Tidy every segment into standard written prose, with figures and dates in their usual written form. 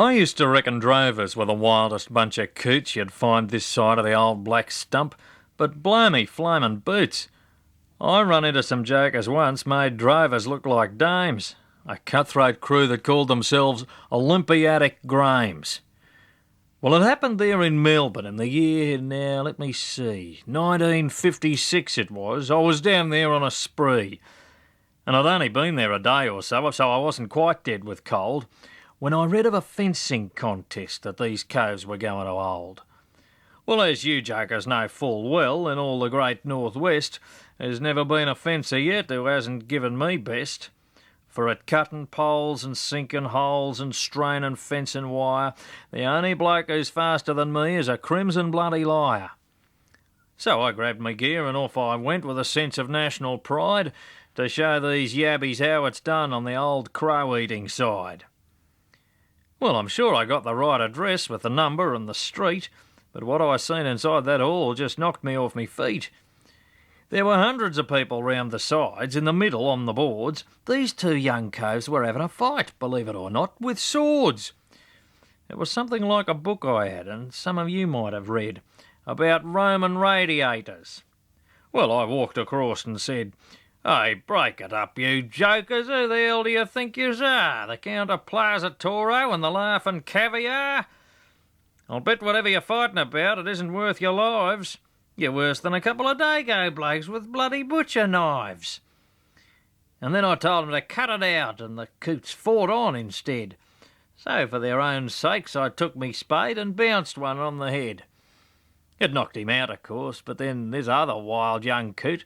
I used to reckon drovers were the wildest bunch of coots you'd find this side of the old black stump, but blow me flamin' boots. I run into some jokers once made drovers look like dames, a cutthroat crew that called themselves Olympiatic Grames. Well, it happened there in Melbourne in the year, now let me see, 1956 it was. I was down there on a spree, and I'd only been there a day or so I wasn't quite dead with cold, when I read of a fencing contest that these coves were going to hold. Well, as you jokers know full well, in all the great northwest, there's never been a fencer yet who hasn't given me best. For at cutting poles and sinking holes and straining fencing wire, the only bloke who's faster than me is a crimson bloody liar. So I grabbed my gear and off I went with a sense of national pride to show these yabbies how it's done on the old crow-eating side. Well, I'm sure I got the right address with the number and the street, but what I seen inside that hall just knocked me off me feet. There were hundreds of people round the sides, in the middle on the boards. These two young coves were having a fight, believe it or not, with swords. It was something like a book I had, and some of you might have read, about Roman radiators. Well, I walked across and said, "Hey, break it up, you jokers. Who the hell do you think yous are? The Count of Plaza Toro and the Laughing Caviar? I'll bet whatever you're fighting about, it isn't worth your lives. You're worse than a couple of Dago blokes with bloody butcher knives." And then I told them to cut it out, and the coots fought on instead. So for their own sakes I took me spade and bounced one on the head. It knocked him out, of course, but then this other wild young coot,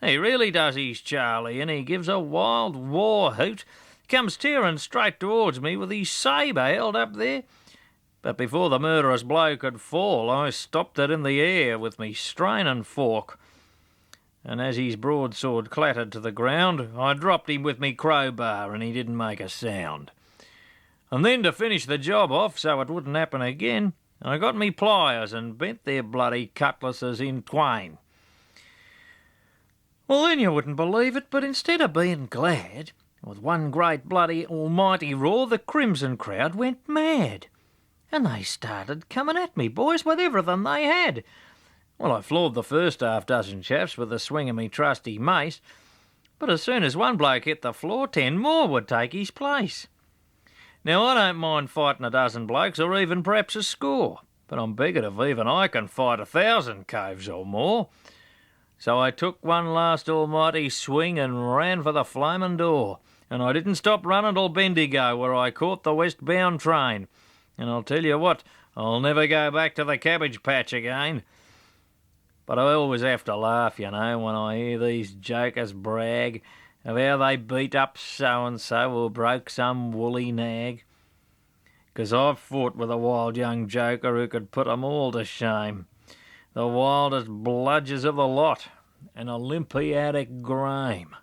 he really does his Charlie, and he gives a wild war hoot, comes tearing straight towards me with his sabre held up there. But before the murderous blow could fall, I stopped it in the air with me straining fork. And as his broadsword clattered to the ground, I dropped him with me crowbar, and he didn't make a sound. And then to finish the job off so it wouldn't happen again, I got me pliers and bent their bloody cutlasses in twain. Well, then you wouldn't believe it, but instead of being glad, with one great bloody almighty roar, the crimson crowd went mad. And they started coming at me, boys, with everything they had. Well, I floored the first half-dozen chaps with the swing of me trusty mace, but as soon as one bloke hit the floor, 10 more would take his place. Now, I don't mind fighting a dozen blokes, or even perhaps a score, but I'm bigger if even I can fight 1,000 coves or more. So I took one last almighty swing and ran for the flaming door, and I didn't stop running till Bendigo, where I caught the westbound train. And I'll tell you what, I'll never go back to the cabbage patch again. But I always have to laugh, you know, when I hear these jokers brag of how they beat up so-and-so or broke some woolly nag. 'Cause I've fought with a wild young joker who could put 'em all to shame. The wildest bludgers of the lot, an Olympiatic Grame.